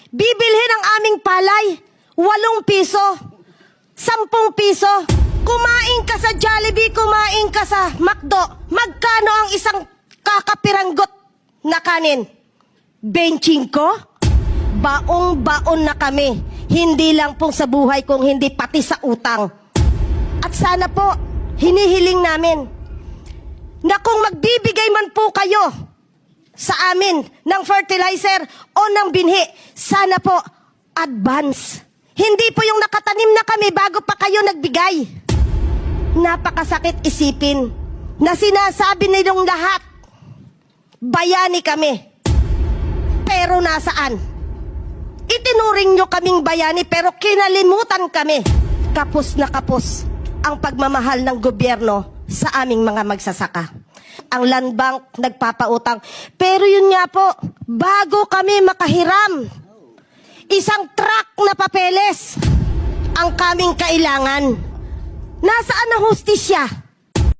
bibilhin ang aming palay. 8 piso. 10 piso. Kumain ka sa Jollibee, kumain ka sa McDo. Magkano ang isang kakapiranggot na kanin? 25? Baong-baon na kami. Hindi lang pong sa buhay kung hindi pati sa utang. At sana po, hinihiling namin na kung magbibigay man po kayo sa amin ng fertilizer o ng binhi, sana po advance. Hindi po yung nakatanim na kami bago pa kayo nagbigay. Napakasakit isipin na sinasabi nilang lahat, bayani kami. Pero nasaan? Itinuring nyo kaming bayani pero kinalimutan kami. Kapos na kapos ang pagmamahal ng gobyerno sa aming mga magsasaka. Ang land bank nagpapautang. Pero yun nga po, bago kami makahiram, isang truck na papeles ang kaming kailangan. Nasaan ang hustisya?